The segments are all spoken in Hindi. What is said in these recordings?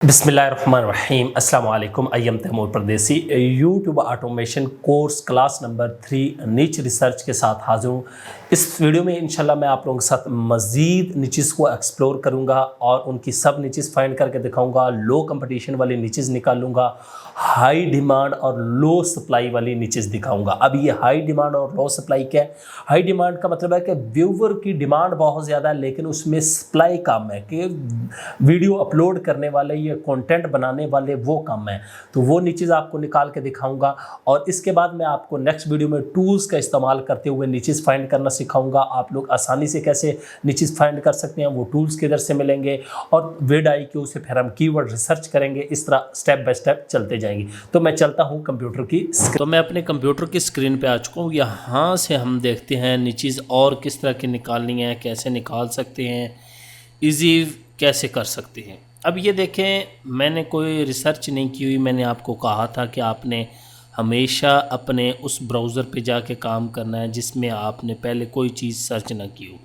बिस्मिल्लाहिर्रहमानिर्रहीम अस्सलाम वालेकुम। आई एम तैमूर परदेसी। YouTube automation course class number 3 नीच रिसर्च के साथ हाजिर हूँ। इस वीडियो में इंशाल्लाह मैं आप लोगों के साथ मज़ीद निचेस को एक्सप्लोर करूँगा और उनकी सब निचेस फाइंड करके दिखाऊँगा। लो कंपटीशन वाली निचेस निकालूँगा, हाई डिमांड और लो सप्लाई वाली निचेस दिखाऊँगा। अब ये हाई डिमांड और लो सप्लाई क्या है? हाई डिमांड का मतलब है कि व्यूवर की डिमांड बहुत ज़्यादा है लेकिन उसमें सप्लाई कम है, कि वीडियो अपलोड करने वाले या कंटेंट बनाने वाले वो कम है। तो वो नीचेज़ आपको निकाल के दिखाऊंगा और इसके बाद मैं आपको नेक्स्ट वीडियो में टूल्स का इस्तेमाल करते हुए नीचेज़ फाइंड करना सिखाऊंगा। आप लोग आसानी से कैसे नीचेज़ फाइंड कर सकते हैं, वो टूल्स किधर से मिलेंगे और vidIQ से फिर हम कीवर्ड रिसर्च करेंगे। इस तरह स्टेप बाय स्टेप चलते जाएंगे। तो मैं चलता हूँ कंप्यूटर की तो मैं अपने कंप्यूटर की स्क्रीन पे आ चुका हूँ। यहाँ से हम देखते हैं नीचेज़ और किस तरह की निकालनी है, कैसे निकाल सकते हैं, ईजी कैसे कर सकते हैं। अब ये देखें, मैंने कोई रिसर्च नहीं की हुई। मैंने आपको कहा था कि आपने हमेशा अपने उस ब्राउज़र पे जाके काम करना है जिसमें आपने पहले कोई चीज़ सर्च ना की हो।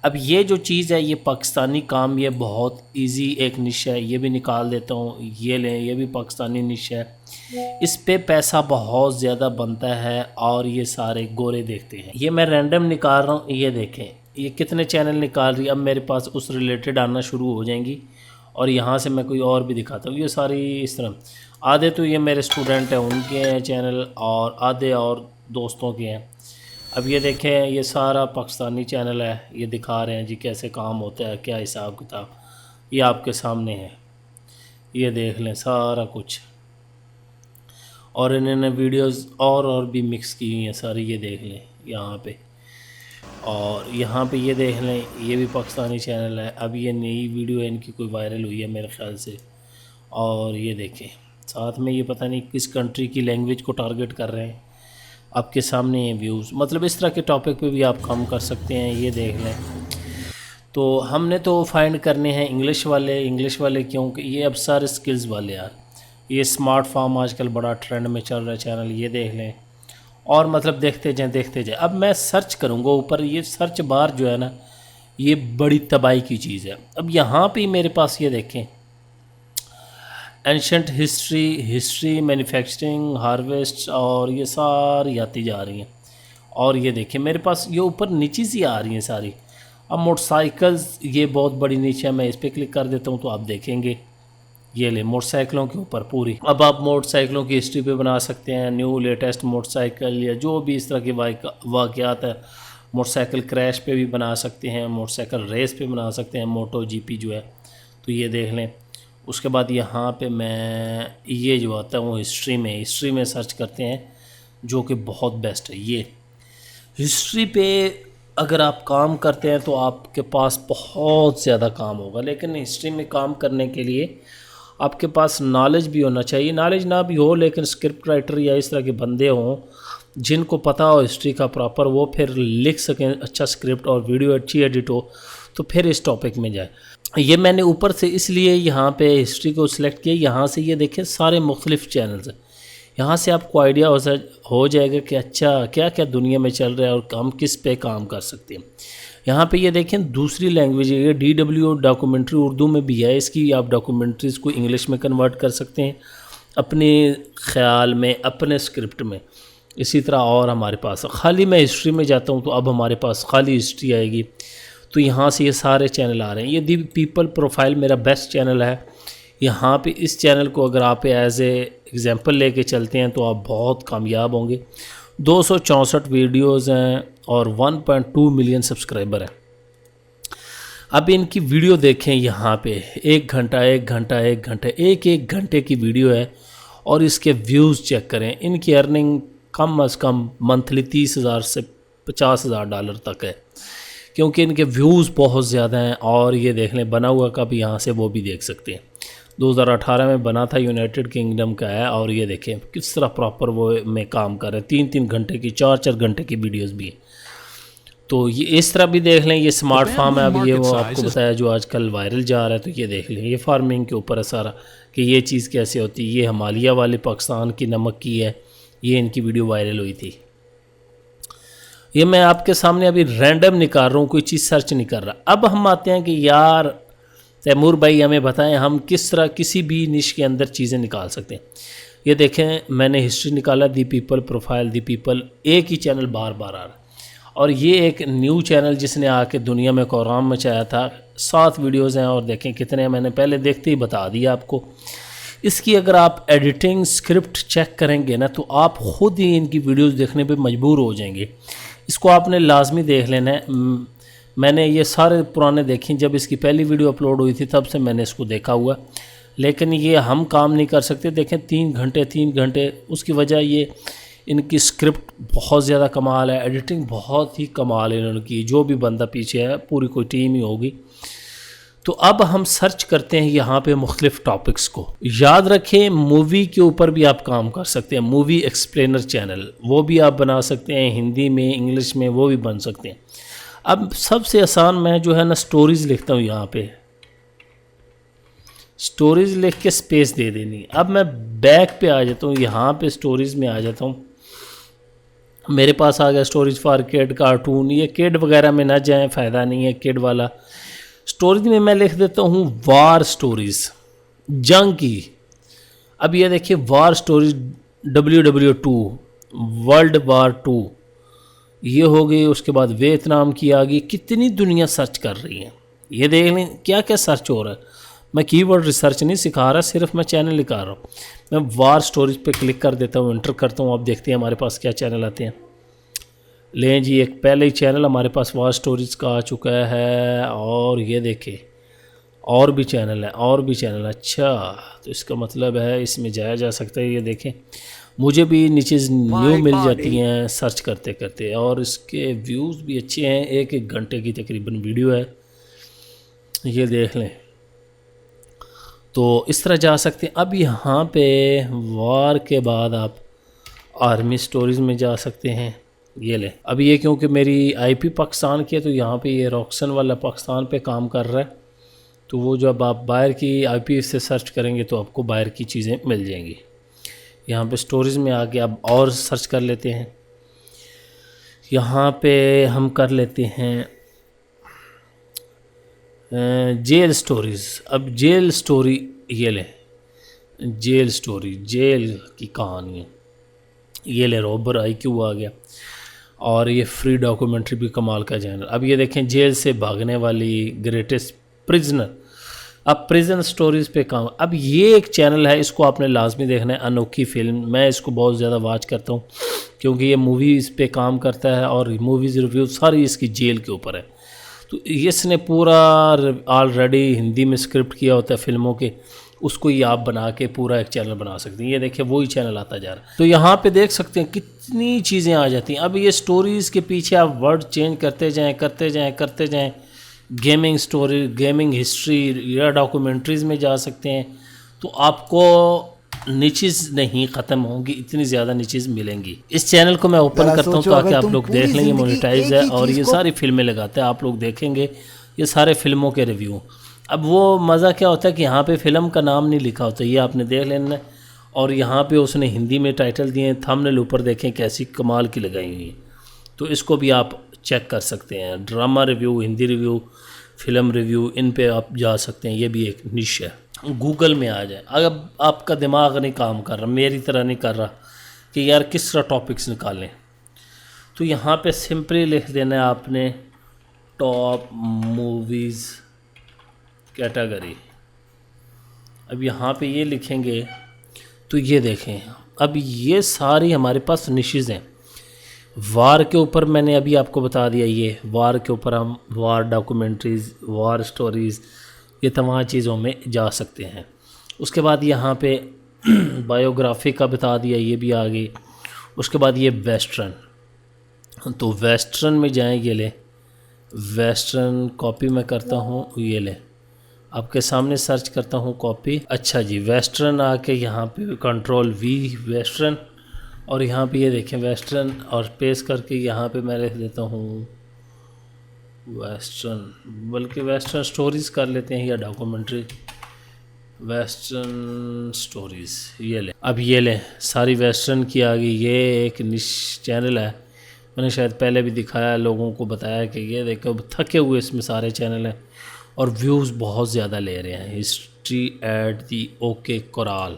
अब ये जो चीज़ है ये पाकिस्तानी काम, ये बहुत इजी एक निश है। ये भी निकाल देता हूँ, ये लें, ये भी पाकिस्तानी निश है। इस पे पैसा बहुत ज़्यादा बनता है और ये सारे गोरे देखते हैं। ये मैं रैंडम निकाल रहा हूँ। ये देखें ये कितने चैनल निकाल रही है। अब मेरे पास उस रिलेटेड आना शुरू हो जाएंगी और यहाँ से मैं कोई और भी दिखाता हूँ। ये सारी इस तरह, आधे तो ये मेरे स्टूडेंट हैं उनके हैं चैनल और आधे और दोस्तों के हैं। अब ये देखें ये सारा पाकिस्तानी चैनल है, ये दिखा रहे हैं जी कैसे काम होता है, क्या हिसाब किताब। ये आपके सामने है, ये देख लें सारा कुछ। और इन्होंने वीडियोस और भी मिक्स की हुई हैं सारी, ये देख लें यहाँ पे। और यहाँ पे ये देख लें, ये भी पाकिस्तानी चैनल है। अब ये नई वीडियो है इनकी, कोई वायरल हुई है मेरे ख़्याल से। और ये देखें साथ में ये पता नहीं किस कंट्री की लैंग्वेज को टारगेट कर रहे हैं। आपके सामने ये व्यूज़, मतलब इस तरह के टॉपिक पे भी आप काम कर सकते हैं। ये देख लें, तो हमने तो फाइंड करने हैं इंग्लिश वाले क्योंकि ये अब सारे स्किल्स वाले यार। ये स्मार्ट फार्म आजकल बड़ा ट्रेंड में चल रहा है चैनल, ये देख लें। और मतलब देखते जाएं। अब मैं सर्च करूँगा ऊपर, ये सर्च बार जो है ना ये बड़ी तबाही की चीज़ है। अब यहाँ पे मेरे पास ये देखें, एंशंट हिस्ट्री, मैन्युफैक्चरिंग, हार्वेस्ट, और ये सारी आती जा रही हैं। और ये देखें मेरे पास ये ऊपर नीचे सी आ रही हैं सारी। अब मोटरसाइकिल्स, ये बहुत बड़ी नीचे है, मैं इस पर क्लिक कर देता हूँ तो आप देखेंगे ये ले मोटरसाइकिलों के ऊपर पूरी। अब आप मोटरसाइकिलों की हिस्ट्री पे बना सकते हैं, न्यू लेटेस्ट मोटरसाइकिल या जो भी इस तरह के वाक़यात है। मोटरसाइकिल क्रैश पे भी बना सकते हैं, मोटरसाइकिल रेस पे बना सकते हैं, मोटो जीपी जो है। तो ये देख लें। उसके बाद यहाँ पे मैं ये जो आता है वो हिस्ट्री में सर्च करते हैं, जो कि बहुत बेस्ट है। ये हिस्ट्री पे अगर आप काम करते हैं तो आपके पास बहुत ज़्यादा काम होगा, लेकिन हिस्ट्री में काम करने के लिए आपके पास नॉलेज भी होना चाहिए। नॉलेज ना भी हो लेकिन स्क्रिप्ट राइटर या इस तरह के बंदे हों जिनको पता हो हिस्ट्री का प्रॉपर, वो फिर लिख सकें अच्छा स्क्रिप्ट और वीडियो अच्छी एडिट हो, तो फिर इस टॉपिक में जाए। ये मैंने ऊपर से इसलिए यहाँ पे हिस्ट्री को सिलेक्ट किया। यहाँ से ये देखें सारे मुख्तलिफ चैनल्स हैं। यहाँ से आपको आइडिया हो जाएगा कि अच्छा क्या क्या दुनिया में चल रहा है और हम किस पे काम कर सकते हैं। यहाँ पे ये देखें दूसरी लैंग्वेज है, ये DW डॉक्यूमेंट्री उर्दू में भी है। इसकी आप डॉक्यूमेंट्रीज़ को इंग्लिश में कन्वर्ट कर सकते हैं अपने ख़्याल में, अपने स्क्रिप्ट में। इसी तरह और हमारे पास खाली मैं हिस्ट्री में जाता हूँ तो अब हमारे पास खाली हिस्ट्री आएगी। तो यहाँ से ये सारे चैनल आ रहे हैं। ये दी पीपल प्रोफाइल मेरा बेस्ट चैनल है। यहाँ पे इस चैनल को अगर आप एज ए एग्ज़ाम्पल लेके चलते हैं तो आप बहुत कामयाब होंगे। 264 वीडियोज़ हैं और 1.2 मिलियन सब्सक्राइबर हैं। अब इनकी वीडियो देखें, यहाँ पे एक घंटे की वीडियो है और इसके व्यूज़ चेक करें। इनकी अर्निंग कम अज़ कम मंथली $30,000 से $50,000 तक है, क्योंकि इनके व्यूज़ बहुत ज़्यादा हैं। और ये देख लें बना हुआ का भी यहाँ से वो भी देख सकते हैं। 2018 में बना था, यूनाइटेड किंगडम का है। और ये देखें किस तरह प्रॉपर वो में काम कर रहे हैं। 3-3 घंटे की, 4-4 घंटे की वीडियोस भी हैं। तो ये इस तरह भी देख लें। ये स्मार्ट फार्म है, अब ये वो आपको बताया जो आजकल वायरल जा रहा है। तो ये देख लें, ये फार्मिंग के ऊपर है सारा कि ये चीज़ कैसे होती है। ये हिमालय वाले पाकिस्तान की नमक की है, ये इनकी वीडियो वायरल हुई थी। ये मैं आपके सामने अभी रैंडम निकाल रहा हूँ, कोई चीज़ सर्च नहीं कर रहा। अब हम आते हैं कि यार तैमूर भाई हमें बताएं हम किस तरह किसी भी निश के अंदर चीज़ें निकाल सकते हैं। ये देखें मैंने हिस्ट्री निकाला, the people profile, the people, एक ही चैनल बार बार आ रहा है। और ये एक न्यू चैनल जिसने आके दुनिया में कोहराम मचाया था। 7 वीडियोज़ हैं और देखें कितने हैं, मैंने पहले देखते ही बता दिया आपको। इसकी अगर आप एडिटिंग स्क्रिप्ट चेक करेंगे ना तो आप ख़ुद ही इनकी वीडियोस देखने पे मजबूर हो जाएंगे। इसको आपने लाजमी देख लेना है। मैंने ये सारे पुराने देखे, जब इसकी पहली वीडियो अपलोड हुई थी तब से मैंने इसको देखा हुआ, लेकिन ये हम काम नहीं कर सकते। देखें 3 घंटे, उसकी वजह ये इनकी स्क्रिप्ट बहुत ज़्यादा कमाल है, एडिटिंग बहुत ही कमाल है इन्होंने की। जो भी बंदा पीछे है पूरी कोई टीम ही होगी। तो अब हम सर्च करते हैं यहाँ पे मुख्तलिफ टॉपिक्स को। याद रखें मूवी के ऊपर भी आप काम कर सकते हैं, मूवी एक्सप्लेनर चैनल वो भी आप बना सकते हैं, हिंदी में इंग्लिश में वो भी बन सकते हैं। अब सबसे आसान मैं जो है ना स्टोरीज़ लिखता हूँ, यहाँ पे स्टोरीज़ लिख के स्पेस दे देनी। अब मैं बैक पे आ जाता हूँ, यहाँ पे स्टोरीज़ में आ जाता हूँ। मेरे पास आ गया स्टोरीज फॉर किड कार्टून। ये किड वगैरह में ना जाएं, फ़ायदा नहीं है किड वाला। स्टोरीज में मैं लिख देता हूँ वार स्टोरीज़, जंग की। अब ये देखिए वार स्टोरीज WW2, वर्ल्ड वार 2 ये हो गई। उसके बाद वियतनाम की आ गई। कितनी दुनिया सर्च कर रही है, ये देख लें क्या क्या सर्च हो रहा है। मैं कीवर्ड रिसर्च नहीं सिखा रहा, सिर्फ मैं चैनल निकाल रहा हूँ। मैं वार स्टोरीज पे क्लिक कर देता हूँ, एंटर करता हूँ। अब देखते हैं हमारे पास क्या चैनल आते हैं। लें जी, एक पहले ही चैनल हमारे पास वार स्टोरीज का आ चुका है। और ये देखें और भी चैनल है, और भी चैनल। अच्छा, तो इसका मतलब है इसमें जाया जा सकता है। ये देखें मुझे भी नीचे न्यू मिल जाती हैं सर्च करते करते, और इसके व्यूज़ भी अच्छे हैं। 1 घंटे की तकरीबन वीडियो है, ये देख लें। तो इस तरह जा सकते हैं। अब यहाँ पे वार के बाद आप आर्मी स्टोरीज़ में जा सकते हैं। ये ले, अब ये क्योंकि मेरी IP पाकिस्तान की है तो यहाँ पे ये रॉक्सन वाला पाकिस्तान पे काम कर रहा है। तो वो जब आप बाहर की IP से सर्च करेंगे तो आपको बाहर की चीज़ें मिल जाएंगी। यहाँ पे स्टोरीज़ में आके आप और सर्च कर लेते हैं। यहाँ पे हम कर लेते हैं जेल स्टोरीज़। अब जेल स्टोरी ये ले, जेल स्टोरी, जेल की कहानी है। ये ले, रॉबर IQ आ गया। और ये फ्री डॉक्यूमेंट्री भी कमाल का चैनल। अब ये देखें जेल से भागने वाली ग्रेटेस्ट प्रिजनर। अब प्रिजन स्टोरीज़ पे काम। अब ये एक चैनल है, इसको आपने लाजमी देखना है, अनोखी फिल्म। मैं इसको बहुत ज़्यादा वॉच करता हूँ क्योंकि ये मूवीज़ पे काम करता है और मूवीज़ रिव्यू सारी इसकी जेल के ऊपर है। तो इसने पूरा ऑलरेडी हिंदी में स्क्रिप्ट किया होता है फिल्मों के, उसको ही आप बना के पूरा एक चैनल बना सकते हैं। ये देखिए वही चैनल आता जा रहा है। तो यहाँ पे देख सकते हैं कितनी चीज़ें आ जाती हैं। अब ये स्टोरीज़ के पीछे आप वर्ड चेंज करते जाएं। गेमिंग स्टोरी, गेमिंग हिस्ट्री या डॉक्यूमेंट्रीज़ में जा सकते हैं। तो आपको निचेज़ नहीं ख़त्म होंगी, इतनी ज़्यादा निचेज़ मिलेंगी। इस चैनल को मैं ओपन करता हूँ ताकि आप लोग देख लेंगे। मोनेटाइज है और ये सारी फिल्में लगाते हैं, आप लोग देखेंगे ये सारे फिल्मों के रिव्यू। अब वो मज़ा क्या होता है कि यहाँ पे फ़िल्म का नाम नहीं लिखा होता, ये आपने देख लेना है। और यहाँ पे उसने हिंदी में टाइटल दिए हैं, थंबनेल ऊपर देखें कैसी कमाल की लगाई हुई है। तो इसको भी आप चेक कर सकते हैं। Drama review, Hindi review, film review, इन पे आप जा सकते हैं। ये भी एक निश है। गूगल में आ जाए। अगर आपका दिमाग नहीं काम कर रहा, मेरी तरह नहीं कर रहा कि यार किस तरह टॉपिक्स निकालें, तो यहाँ पे सिंपली लिख देना है आपने टॉप मूवीज़ कैटेगरी। अब यहाँ पे ये लिखेंगे तो ये देखें, अब ये सारी हमारे पास निशेज़ हैं। वार के ऊपर मैंने अभी आपको बता दिया, ये वार के ऊपर हम वार डॉक्यूमेंट्रीज़, वार स्टोरीज़, ये तमाम चीज़ों में जा सकते हैं। उसके बाद यहाँ पे बायोग्राफी का बता दिया, ये भी आ गई। उसके बाद ये वेस्टर्न, तो वेस्टर्न में जाएँ। ये ले वेस्टर्न कॉपी मैं करता हूँ, ये ले आपके सामने सर्च करता हूँ कॉपी। अच्छा जी, वेस्टर्न आके यहाँ पे Ctrl+V वेस्टर्न, और यहाँ पे ये देखें वेस्टर्न, और पेस्ट करके यहाँ पे मैं लिख देता हूँ वेस्टर्न, बल्कि वेस्टर्न स्टोरीज़ कर लेते हैं या डॉक्यूमेंट्री। वेस्टर्न स्टोरीज़ ये ले। अब ये ले सारी वेस्टर्न की आ गई। ये एक निश चैनल है, मैंने शायद पहले भी दिखाया, लोगों को बताया कि ये देखो थके हुए इसमें सारे चैनल हैं। और व्यूज़ बहुत ज़्यादा ले रहे हैं। History at the OK Corral,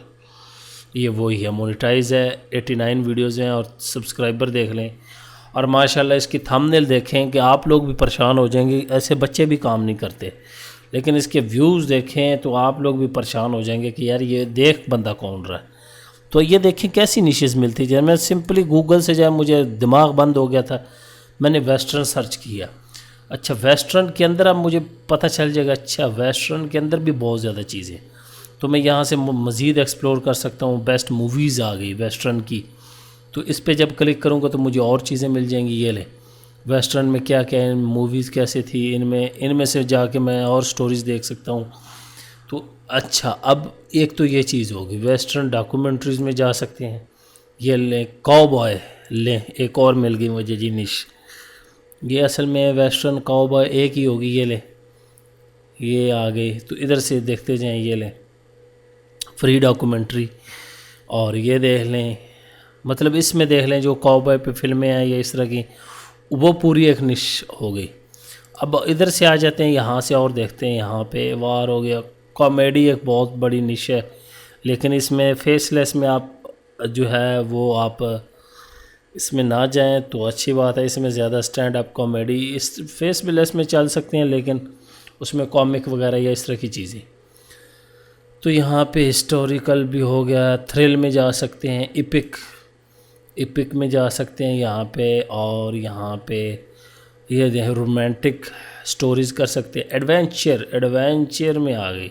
ये वही है, मोनेटाइज है, 89 वीडियोज़ हैं और सब्सक्राइबर देख लें। और माशाल्लाह इसकी थंबनेल देखें कि आप लोग भी परेशान हो जाएंगे, ऐसे बच्चे भी काम नहीं करते। लेकिन इसके व्यूज़ देखें तो आप लोग भी परेशान हो जाएंगे कि यार ये देख बंदा कौन रहा है। तो ये देखें कैसी निशेज़ मिलती है। मैं सिंपली गूगल से जाए, मुझे दिमाग बंद हो गया था, मैंने वेस्टर्न सर्च किया। अच्छा, वेस्टर्न के अंदर अब मुझे पता चल जाएगा, अच्छा वेस्टर्न के अंदर भी बहुत ज़्यादा चीज़ें, तो मैं यहाँ से मज़ीद एक्सप्लोर कर सकता हूँ। बेस्ट मूवीज़ आ गई वेस्टर्न की, तो इस पे जब क्लिक करूँगा तो मुझे और चीज़ें मिल जाएंगी। ये ले वेस्टर्न में क्या क्या है, मूवीज़ कैसे थी, इनमें से जाके मैं और स्टोरीज़ देख सकता हूँ। तो अच्छा, अब एक तो ये चीज़ होगी, वेस्टर्न डॉक्यूमेंट्रीज़ में जा सकते हैं। ये ले काउबॉय, ले एक और मिल गई मुझे जी निश। ये असल में वेस्टर्न काउबॉय एक ही होगी। ये ले ये आ गई, तो इधर से देखते जाएं। ये ले फ्री डॉक्यूमेंट्री, और ये देख लें, मतलब इसमें देख लें जो काउबॉय पे फिल्में हैं या इस तरह की, वो पूरी एक निश हो गई। अब इधर से आ जाते हैं, यहाँ से और देखते हैं। यहाँ पे वार हो गया, कॉमेडी एक बहुत बड़ी निश है, लेकिन इसमें फेसलेस में आप जो है वो आप इसमें ना जाएं तो अच्छी बात है। इसमें ज़्यादा स्टैंड अप कॉमेडी इस फेसलेस में चल सकते हैं, लेकिन उसमें कॉमिक वगैरह या इस तरह की चीज़ें। तो यहाँ पे हिस्टोरिकल भी हो गया, थ्रिल में जा सकते हैं, इपिक में जा सकते हैं यहाँ पे, और यहाँ पे ये जो है रोमांटिक स्टोरीज़ कर सकते हैं। एडवेंचर में आ गई,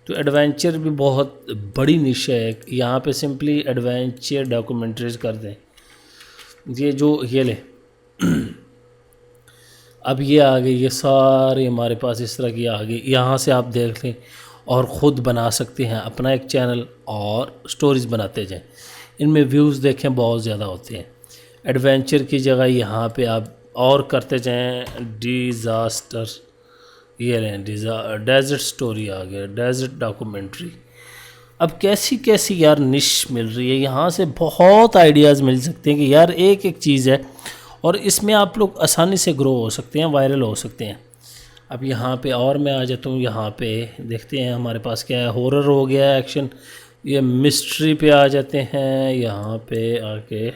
तो एडवेंचर भी बहुत बड़ी निश है। यहाँ पे सिंपली एडवेंचर डॉक्यूमेंट्रीज कर दें। ये ले अब ये आ गई, ये सारे हमारे पास इस तरह की आ गई। यहाँ से आप देख लें और ख़ुद बना सकते हैं अपना एक चैनल और स्टोरीज़ बनाते जाएं। इनमें व्यूज़ देखें बहुत ज़्यादा होते हैं। एडवेंचर की जगह यहाँ पे आप और करते जाएं। डिज़ास्टर, ये लें डेजर्ट स्टोरी आ गया, डेजर्ट डॉक्यूमेंट्री। अब कैसी कैसी यार निश मिल रही है, यहाँ से बहुत आइडियाज़ मिल सकते हैं कि यार एक एक चीज़ है और इसमें आप लोग आसानी से ग्रो हो सकते हैं, वायरल हो सकते हैं। अब यहाँ पे और मैं आ जाता हूँ, यहाँ पे देखते हैं हमारे पास क्या है। हॉरर हो गया, एक्शन, ये मिस्ट्री पे आ जाते हैं। यहाँ पे आके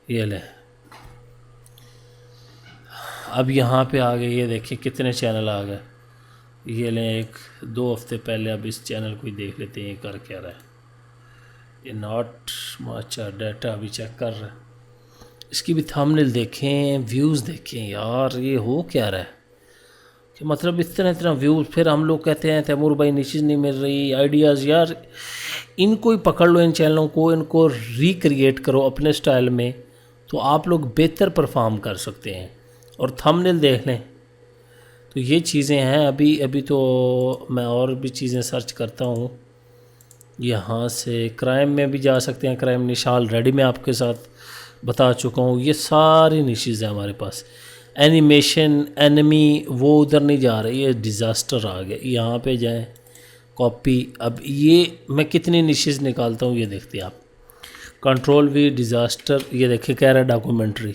ये ले, अब यहाँ पे आ गए, ये देखिए कितने चैनल आ गए। ये लें, एक 2 हफ्ते पहले। अब इस चैनल को ही देख लेते हैं ये कर क्या रहा है। ये नॉट अच्छा डाटा अभी चेक कर रहा है। इसकी भी थंबनेल देखें, व्यूज़ देखें, यार ये हो क्या रहा है कि मतलब इतना व्यूज़। फिर हम लोग कहते हैं तैमूर भाई निशेज़ नहीं मिल रही, आइडियाज़। यार इनको ही पकड़ लो, इन चैनलों को, इनको रिक्रिएट करो अपने स्टाइल में, तो आप लोग बेहतर परफॉर्म कर सकते हैं। और थंबनेल देख लें, तो ये चीज़ें हैं। अभी तो मैं और भी चीज़ें सर्च करता हूँ। यहाँ से क्राइम में भी जा सकते हैं, क्राइम निश ऑलरेडी मैं आपके साथ बता चुका हूँ। ये सारी निशेज़ हैं हमारे पास। एनिमेशन, एनिमी, वो उधर नहीं जा रही, ये डिज़ास्टर आ गया। यहाँ पे जाएं, कॉपी। अब ये मैं कितनी निशेज़ निकालता हूँ, ये देखते हैं आप। कंट्रोल वी, डिज़ास्टर, ये देखिए कह रहा है डॉक्यूमेंट्री,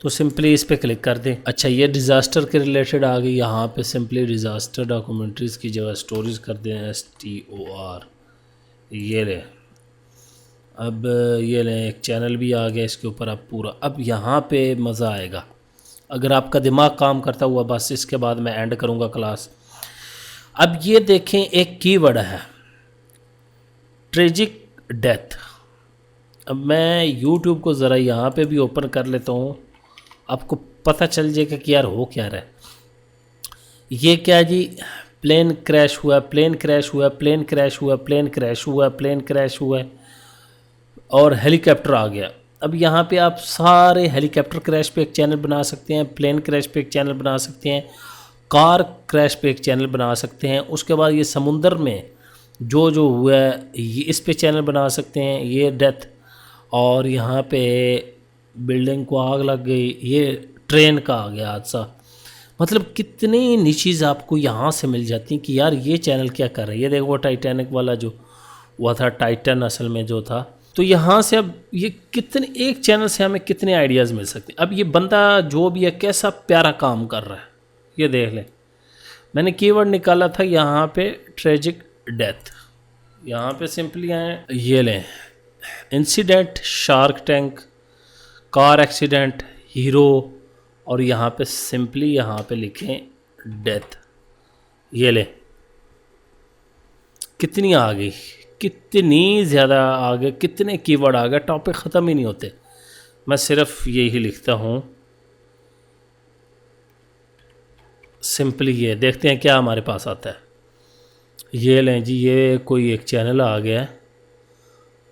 तो सिंपली इस पर क्लिक कर दें। अच्छा, ये डिज़ास्टर के रिलेटेड आ गई। यहाँ पे सिंपली डिज़ास्टर डॉक्यूमेंट्रीज़ की जगह स्टोरीज़ कर दें, STOR। ये ले, अब ये लें, एक चैनल भी आ गया इसके ऊपर। अब पूरा, अब यहाँ पे मज़ा आएगा अगर आपका दिमाग काम करता हुआ। बस इसके बाद मैं एंड करूँगा क्लास। अब ये देखें, एक कीवर्ड है ट्रेजिक डेथ। अब मैं YouTube को ज़रा यहाँ पे भी ओपन कर लेता हूँ, आपको पता चल जाएगा कि यार हो क्या रहा है। ये क्या जी, प्लेन क्रैश हुआ, प्लेन क्रैश हुआ, प्लेन क्रैश हुआ, प्लेन क्रैश हुआ, प्लेन क्रैश हुआ, और हेलीकॉप्टर आ गया। अब यहाँ पे आप सारे हेलीकॉप्टर क्रैश पे एक चैनल बना सकते हैं, प्लेन क्रैश पे एक चैनल बना सकते हैं, कार क्रैश पे एक चैनल बना सकते हैं। उसके बाद ये समुंदर में जो हुआ है, ये इस पे चैनल बना सकते हैं, ये डेथ। और यहाँ पे बिल्डिंग को आग लग गई, ये ट्रेन का आ गया हादसा। मतलब कितनी निचीज़ आपको यहाँ से मिल जाती हैं कि यार ये चैनल क्या कर रहा है। ये देखो टाइटैनिक वाला जो हुआ था, टाइटन असल में जो था। तो यहाँ से अब ये कितने, एक चैनल से हमें कितने आइडियाज़ मिल सकते हैं। अब ये बंदा जो भी है कैसा प्यारा काम कर रहा है, ये देख लें। मैंने कीवर्ड निकाला था यहाँ पे ट्रेजिक डेथ, यहाँ पे सिंपली आए ये लें incident, shark tank, car accident, hero, और यहाँ पे सिंपली यहाँ पे लिखें डेथ। ये ले कितनी आ गई, कितनी ज़्यादा आ गए, कितने कीवर्ड आ गए, टॉपिक ख़त्म ही नहीं होते। मैं सिर्फ यही लिखता हूँ सिंपली, ये देखते हैं क्या हमारे पास आता है। ये लें जी, ये कोई एक चैनल आ गया है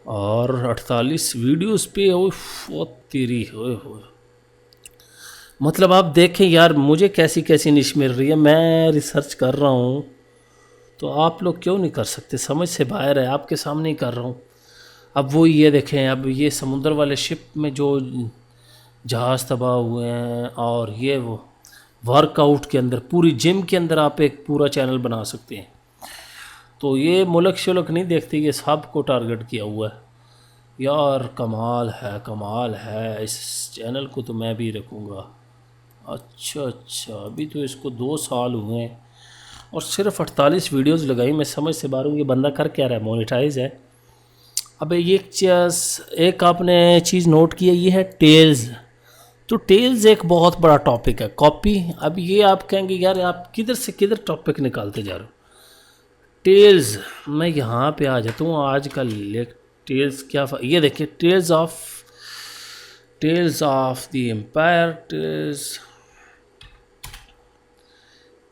और 48 वीडियोस पे, ओ तेरी हो। मतलब आप देखें यार मुझे कैसी कैसी निश मिल रही है, मैं रिसर्च कर रहा हूँ तो आप लोग क्यों नहीं कर सकते, समझ से बाहर है, आपके सामने ही कर रहा हूँ। अब वो ये देखें, अब ये समुद्र वाले शिप में जो जहाज़ तबाह हुए हैं, और ये वो वर्कआउट के अंदर, पूरी जिम के अंदर आप एक पूरा चैनल बना सकते हैं। तो ये मुल्क शुल्क नहीं देखते, ये सब को टारगेट किया हुआ है यार। कमाल है, कमाल है, इस चैनल को तो मैं भी रखूँगा। अच्छा, अभी तो इसको 2 साल हुए हैं और सिर्फ 48 वीडियोस लगाई। मैं समझ से बाहर हूँ ये बंदा कर क्या रहा है, मोनेटाइज है। अब ये एक आपने चीज़ नोट की है, ये है टेल्स। तो टेल्स एक बहुत बड़ा टॉपिक है, कॉपी। अब ये आप कहेंगे यार आप किधर से किधर टॉपिक निकालते जा रहे हो। टेल्स, मैं यहाँ पे आ जाता हूँ आजकल। टेल्स क्या, ये देखिए tales of the empire, tales,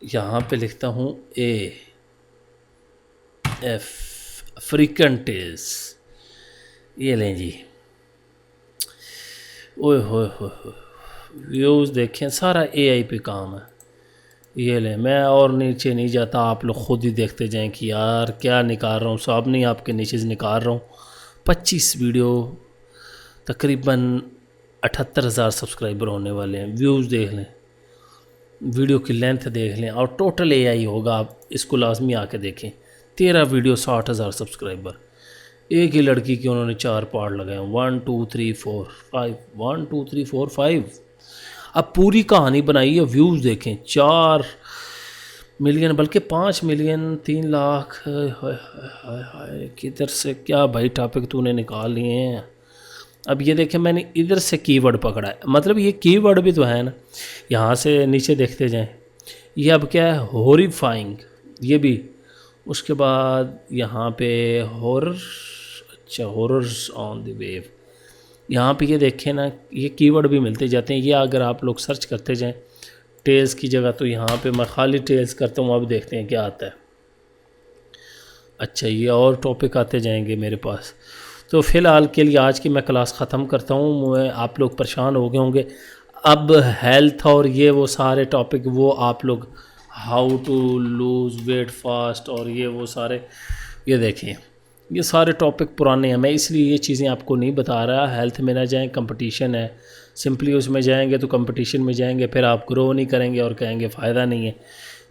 यहाँ पे लिखता हूँ अफ्रीकन टेल्स। ये लें जी, ओए हो व्यूज़ देखें, सारा AI पे काम है। ये लें, मैं और नीचे नहीं जाता, आप लोग खुद ही देखते जाएं कि यार क्या निकाल रहा हूँ। सब नहीं आपके नीचे से निकाल रहा हूँ। 25 वीडियो, तकरीबन 78,000 सब्सक्राइबर होने वाले हैं। व्यूज़ देख लें, वीडियो की लेंथ देख लें, और टोटल AI होगा, आप इसको लाजमी आके देखें। 13 वीडियो, 60,000 सब्सक्राइबर। एक ही लड़की के उन्होंने 4 पार्ट लगाए, 1 2 3 4 5, 1 2 3 4 5। अब पूरी कहानी बनाई है, व्यूज़ देखें 4 मिलियन, बल्कि 5 मिलियन, 3 लाख। किधर से क्या भाई टॉपिक तूने निकाल लिए हैं। अब ये देखें, मैंने इधर से कीवर्ड पकड़ा है, मतलब ये कीवर्ड भी तो है ना। यहाँ से नीचे देखते जाएं, ये अब क्या है, हॉरिफाइंग, ये भी। उसके बाद यहाँ पे हॉरर, अच्छा हॉरर्स ऑन द वेव, यहाँ पे ये देखें ना, ये कीवर्ड भी मिलते जाते हैं। ये अगर आप लोग सर्च करते जाएं टेल्स की जगह, तो यहाँ पे मैं खाली टेल्स करता हूँ, अब देखते हैं क्या आता है। अच्छा, ये और टॉपिक आते जाएंगे मेरे पास। तो फ़िलहाल के लिए आज की मैं क्लास ख़त्म करता हूँ। आप लोग परेशान हो गए होंगे। अब हेल्थ और ये वो सारे टॉपिक, वो आप लोग how to lose weight fast और ये वो सारे, ये देखें ये सारे टॉपिक पुराने हैं। मैं इसलिए ये चीज़ें आपको नहीं बता रहा। हेल्थ में ना जाएं, कंपटीशन है, सिंपली उसमें जाएंगे तो कंपटीशन में जाएंगे, फिर आप ग्रो नहीं करेंगे और कहेंगे फ़ायदा नहीं है।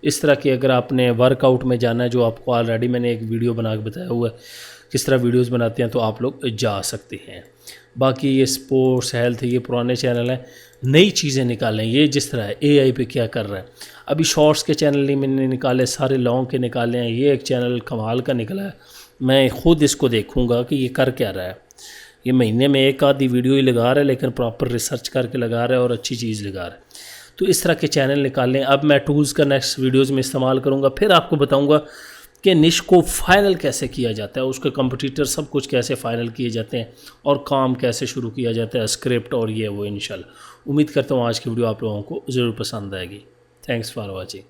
इस तरह की अगर आपने वर्कआउट में जाना है, जो आपको ऑलरेडी मैंने एक वीडियो बना के बताया हुआ है किस तरह वीडियोस बनाते हैं, तो आप लोग जा सकते हैं। बाकी ये स्पोर्ट्स, हेल्थ, ये पुराने चैनल हैं। नई चीज़ें निकालें, ये जिस तरह है AI पे क्या कर रहा है। अभी शॉर्ट्स के चैनल नहीं मैंने निकाले, सारे लॉन्ग के निकाले हैं। ये एक चैनल कमाल का निकला है, मैं ख़ुद इसको देखूँगा कि ये कर क्या रहा है। ये महीने में एक आधी वीडियो ही लगा रहा है, लेकिन प्रॉपर रिसर्च करके लगा रहा है और अच्छी चीज़ लगा रहा है। तो इस तरह के चैनल निकालें। अब मैं टूल्स का नेक्स्ट वीडियोज़ में इस्तेमाल करूँगा, फिर आपको बताऊँगा कि निश को फ़ाइनल कैसे किया जाता है, उसके कंपटीटर सब कुछ कैसे फ़ाइनल किए जाते हैं, और काम कैसे शुरू किया जाता है, स्क्रिप्ट और ये वो। इंशाल्लाह उम्मीद करता हूँ आज की वीडियो आप लोगों को ज़रूर पसंद आएगी। Thanks for watching.